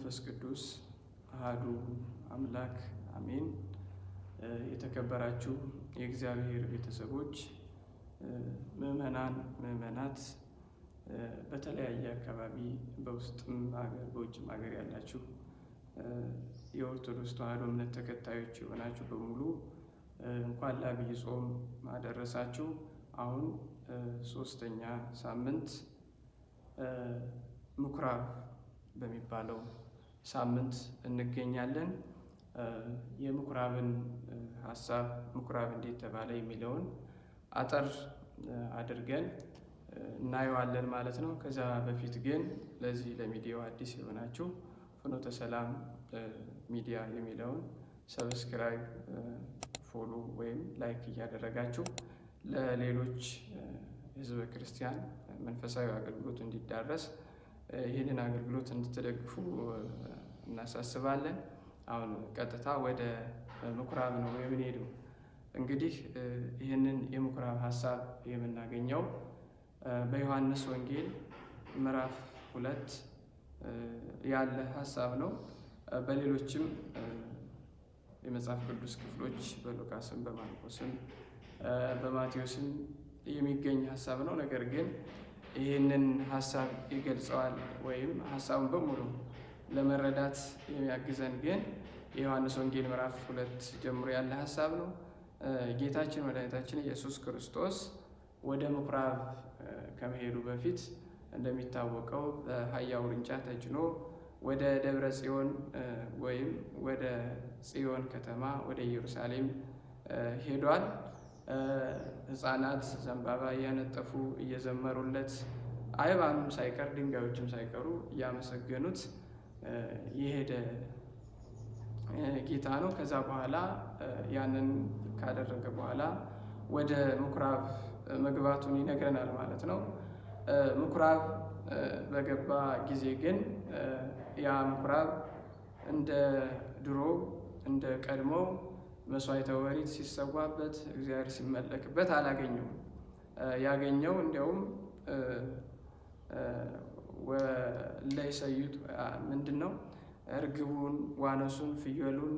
መንፈስ ቅዱስ አሐዱ አምላክ አሜን። የተከበራችሁ የእግዚአብሔር ቤተሰቦች፣ ምዕመናን፣ ምዕመናት፣ በተለያየ አካባቢ በውስጥም ሀገር በውጭም ሀገር ያላችሁ የኦርቶዶክስ ተዋሕዶ እምነት ተከታዮች የሆናችሁ በሙሉ እንኳን ለዐቢይ ጾም አደረሳችሁ። አሁን ሶስተኛ ሳምንት ምኩራብ በሚባለው ሳምንት እንገኛለን። የምኩራብን ሀሳብ ምኩራብ እንዴት ተባለ የሚለውን አጠር አድርገን እናየዋለን ማለት ነው። ከዛ በፊት ግን ለዚህ ለሚዲያው አዲስ የሆናችሁ ፍኖተ ሰላም ሚዲያ የሚለውን ሰብስክራይብ፣ ፎሎ ወይም ላይክ እያደረጋችሁ ለሌሎች ሕዝበ ክርስቲያን መንፈሳዊ አገልግሎት እንዲዳረስ ይህንን አገልግሎት እንድትደግፉ እናሳስባለን። አሁን ቀጥታ ወደ ምኩራብ ነው የምንሄደው። እንግዲህ ይህንን የምኩራብ ሀሳብ የምናገኘው በዮሐንስ ወንጌል ምዕራፍ 2 ያለ ሀሳብ ነው። በሌሎችም የመጽሐፍ ቅዱስ ክፍሎች በሉቃስም በማርቆስም በማቴዎስም የሚገኝ ሀሳብ ነው። ነገር ግን ይህንን ሀሳብ ይገልጸዋል ወይም ሀሳቡን በሙሉ ለመረዳት የሚያግዘን ግን የዮሐንስ ወንጌል ምዕራፍ 2 ጀምሮ ያለ ሀሳብ ነው። ጌታችን መድኃኒታችን ኢየሱስ ክርስቶስ ወደ ምኩራብ ከመሄዱ በፊት እንደሚታወቀው በአህያ ውርንጫ ተጭኖ ወደ ደብረ ጽዮን ወይም ወደ ጽዮን ከተማ ወደ ኢየሩሳሌም ሄዷል። ሕፃናት ዘንባባ እያነጠፉ እየዘመሩለት፣ አይባንም ሳይቀር ድንጋዮችም ሳይቀሩ እያመሰገኑት የሄደ ጌታ ነው። ከዛ በኋላ ያንን ካደረገ በኋላ ወደ ምኩራብ መግባቱን ይነግረናል ማለት ነው። ምኩራብ በገባ ጊዜ ግን ያ ምኩራብ እንደ ድሮ እንደ ቀድሞ መስዋዕተ ኦሪት ሲሰዋበት እግዚአብሔር ሲመለክበት አላገኘውም። ያገኘው እንዲያውም ወለይሰዩት ምንድን ነው? እርግቡን፣ ዋኖሱን፣ ፍየሉን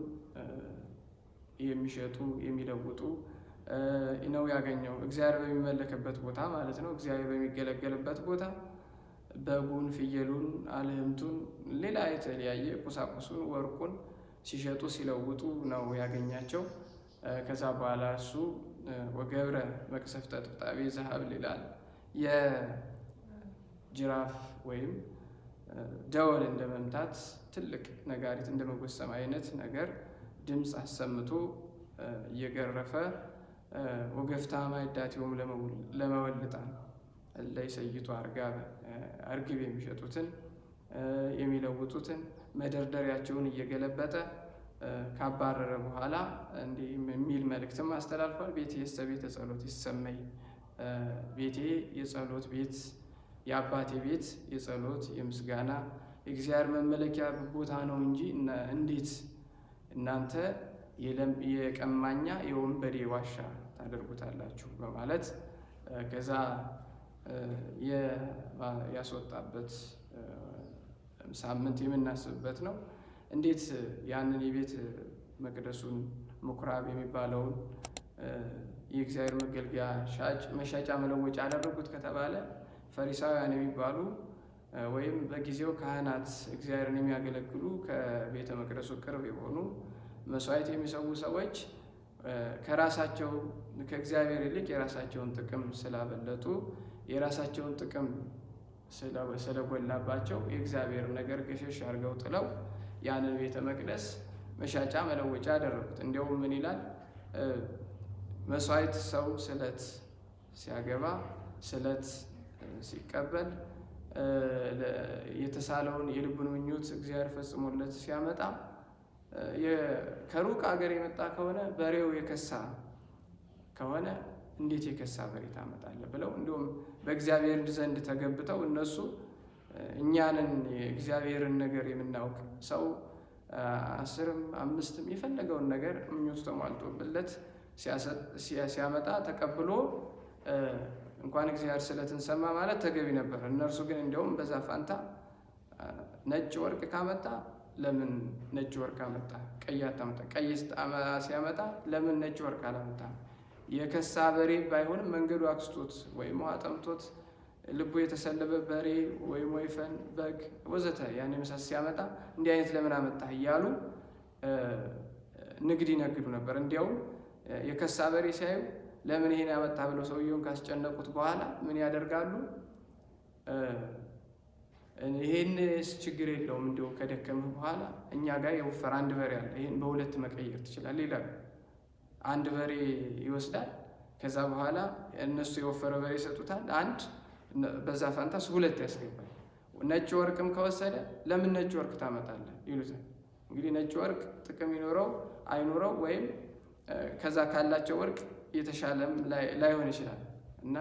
የሚሸጡ የሚለውጡ ነው ያገኘው። እግዚአብሔር በሚመለክበት ቦታ ማለት ነው። እግዚአብሔር በሚገለገልበት ቦታ በጉን፣ ፍየሉን፣ አልህምቱን፣ ሌላ የተለያየ ቁሳቁሱን፣ ወርቁን ሲሸጡ ሲለውጡ ነው ያገኛቸው። ከዛ በኋላ እሱ ወገብረ መቅሰፍተ ጥብጣቤ ዘሀብል ይላል። የጅራፍ ወይም ደወል እንደ መምታት ትልቅ ነጋሪት እንደ መጎሰም አይነት ነገር ድምፅ አሰምቶ እየገረፈ ወገፍታ ማይዳቲውም ለመወልጣን ለይሰይቱ አርግብ የሚሸጡትን የሚለውጡትን መደርደሪያቸውን እየገለበጠ ካባረረ በኋላ እንዲህ የሚል መልእክትም አስተላልፏል። ቤቴ የሰ ቤተ ጸሎት ይሰመይ፣ ቤቴ የጸሎት ቤት፣ የአባቴ ቤት የጸሎት የምስጋና የእግዚአብሔር መመለኪያ ቦታ ነው እንጂ እንዴት እናንተ የቀማኛ የወንበዴ ዋሻ ታደርጉታላችሁ? በማለት ከዛ ያስወጣበት ሳምንት የምናስብበት ነው። እንዴት ያንን የቤተ መቅደሱን ምኩራብ የሚባለውን የእግዚአብሔር መገልገያ መሸጫ መለወጫ አደረጉት ከተባለ ፈሪሳውያን የሚባሉ ወይም በጊዜው ካህናት እግዚአብሔርን የሚያገለግሉ ከቤተ መቅደሱ ቅርብ የሆኑ መስዋዕት የሚሰዉ ሰዎች ከራሳቸው ከእግዚአብሔር ይልቅ የራሳቸውን ጥቅም ስላበለጡ የራሳቸውን ጥቅም ስለጎላባቸው የእግዚአብሔር ነገር ገሸሽ አድርገው ጥለው ያንን ቤተ መቅደስ መሻጫ መለወጫ አደረጉት። እንዲያውም ምን ይላል? መስዋዕት ሰው ስለት ሲያገባ ስለት ሲቀበል የተሳለውን የልቡን ምኞት እግዚአብሔር ፈጽሞለት ሲያመጣ ከሩቅ ሀገር የመጣ ከሆነ በሬው የከሳ ከሆነ እንዴት የከሳ በሬ ታመጣለህ ብለው እንዲሁም በእግዚአብሔር ዘንድ ተገብተው እነሱ እኛንን የእግዚአብሔርን ነገር የምናውቅ ሰው 10ም 5ም የፈለገውን ነገር ምኞቱ ተሟልቶበት ሲያመጣ ተቀብሎ እንኳን እግዚአብሔር ስለትን ሰማ ማለት ተገቢ ነበር። እነርሱ ግን እንዲያውም በዛ ፋንታ ነጭ ወርቅ ካመጣ ለምን ነጭ ወርቅ አመጣ? ቀይ አታመጣ? ቀይ ሲያመጣ ለምን ነጭ ወርቅ አላመጣም? የከሳ በሬ ባይሆንም መንገዱ አክስቶት ወይም ውሃ ጠምቶት ልቡ የተሰለበ በሬ ወይም ወይፈን፣ በግ ወዘተ ያን የመሳሰል ሲያመጣ እንዲህ አይነት ለምን አመጣህ እያሉ ንግድ ይነግዱ ነበር። እንዲያውም የከሳ በሬ ሲያዩ ለምን ይሄን ያመጣ ብለው ሰውየውን ካስጨነቁት በኋላ ምን ያደርጋሉ? ይሄን ችግር የለውም እንዲሁ ከደከምህ በኋላ እኛ ጋር የወፈረ አንድ በሬ አለ፣ ይሄን በሁለት መቀየር ትችላለህ ይላሉ። አንድ በሬ ይወስዳል። ከዛ በኋላ እነሱ የወፈረ በሬ ይሰጡታል። አንድ በዛ ፋንታስ ሁለት ያስገባል። ነጭ ወርቅም ከወሰደ ለምን ነጭ ወርቅ ታመጣለህ ይሉታል። እንግዲህ ነጭ ወርቅ ጥቅም ይኖረው አይኖረው ወይም ከዛ ካላቸው ወርቅ የተሻለም ላይሆን ይችላል እና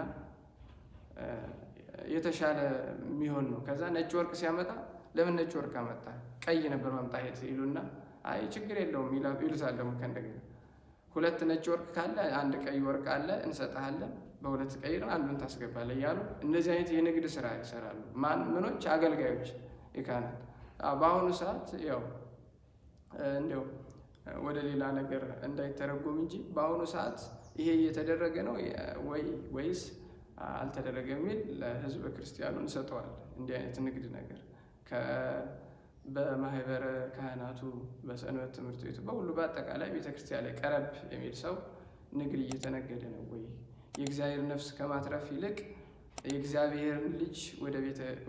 የተሻለ የሚሆን ነው። ከዛ ነጭ ወርቅ ሲያመጣ ለምን ነጭ ወርቅ አመጣ? ቀይ ነበር ማምጣት ይሉና አይ ችግር የለውም ይሉታል። ደግሞ ከእንደገና ሁለት ነጭ ወርቅ ካለ አንድ ቀይ ወርቅ አለ እንሰጥሃለን፣ በሁለት ቀይር አንዱን ታስገባለህ እያሉ እነዚህ አይነት የንግድ ስራ ይሰራሉ። ምኖች አገልጋዮች፣ የካህናት። በአሁኑ ሰዓት ያው እንዲያው ወደ ሌላ ነገር እንዳይተረጎም እንጂ በአሁኑ ሰዓት ይሄ እየተደረገ ነው ወይስ አልተደረገ የሚል ለህዝበ ክርስቲያኑ እንሰጠዋል። እንዲህ አይነት ንግድ ነገር በማህበረ ካህናቱ፣ በሰንበት ትምህርት ቤቱ፣ በሁሉ በአጠቃላይ ቤተክርስቲያን ላይ ቀረብ የሚል ሰው ንግድ እየተነገደ ነው ወይ? የእግዚአብሔር ነፍስ ከማትረፍ ይልቅ የእግዚአብሔርን ልጅ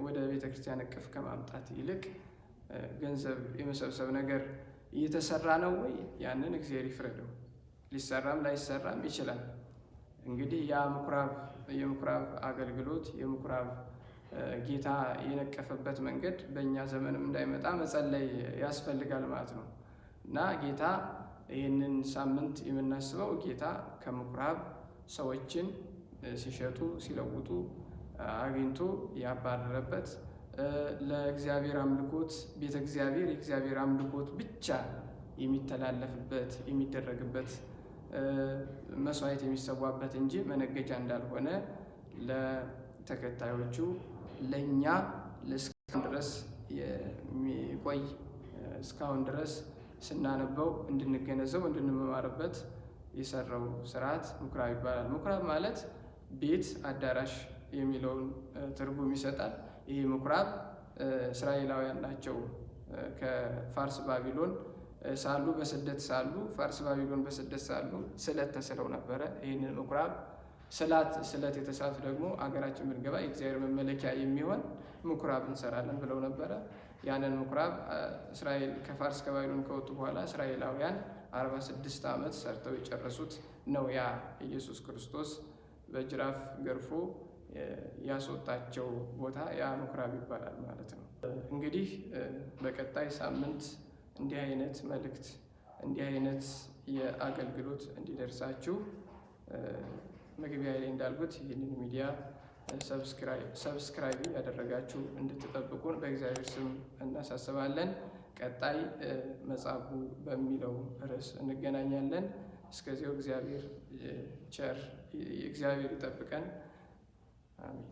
ወደ ቤተክርስቲያን እቅፍ ከማምጣት ይልቅ ገንዘብ የመሰብሰብ ነገር እየተሰራ ነው ወይ? ያንን እግዚአብሔር ይፍረደው። ሊሰራም ላይሰራም ይችላል። እንግዲህ የምኩራብ አገልግሎት የምኩራብ ጌታ የነቀፈበት መንገድ በእኛ ዘመንም እንዳይመጣ መጸለይ ያስፈልጋል ማለት ነው እና ጌታ ይህንን ሳምንት የምናስበው ጌታ ከምኩራብ ሰዎችን ሲሸጡ ሲለውጡ አግኝቶ ያባረረበት ለእግዚአብሔር አምልኮት ቤተ እግዚአብሔር የእግዚአብሔር አምልኮት ብቻ የሚተላለፍበት የሚደረግበት መስዋዕት የሚሰዋበት እንጂ መነገጃ እንዳልሆነ ለተከታዮቹ ለእኛ እስካሁን ድረስ የሚቆይ እስካሁን ድረስ ስናነበው እንድንገነዘው እንድንመማርበት የሰራው ስርዓት ምኩራብ ይባላል። ምኩራብ ማለት ቤት አዳራሽ የሚለውን ትርጉም ይሰጣል። ይህ ምኩራብ እስራኤላውያን ናቸው ከፋርስ ባቢሎን ሳሉ በስደት ሳሉ ፋርስ ባቢሎን በስደት ሳሉ ስለት ተስለው ነበረ። ይህንን ምኩራብ ስለት የተሳቱ ደግሞ አገራችን ብንገባ የእግዚአብሔር መመለኪያ የሚሆን ምኩራብ እንሰራለን ብለው ነበረ። ያንን ምኩራብ እስራኤል ከፋርስ ከባቢሎን ከወጡ በኋላ እስራኤላውያን 46 ዓመት ሰርተው የጨረሱት ነው። ያ ኢየሱስ ክርስቶስ በጅራፍ ገርፎ ያስወጣቸው ቦታ ያ ምኩራብ ይባላል ማለት ነው። እንግዲህ በቀጣይ ሳምንት እንዲህ አይነት መልእክት እንዲህ አይነት የአገልግሎት እንዲደርሳችሁ መግቢያ ላይ እንዳልኩት ይህንን ሚዲያ ሰብስክራይብ ያደረጋችሁ እንድትጠብቁን በእግዚአብሔር ስም እናሳስባለን። ቀጣይ መጻጉዕ በሚለው ርዕስ እንገናኛለን። እስከዚያው እግዚአብሔር ይጠብቀን። አሜን።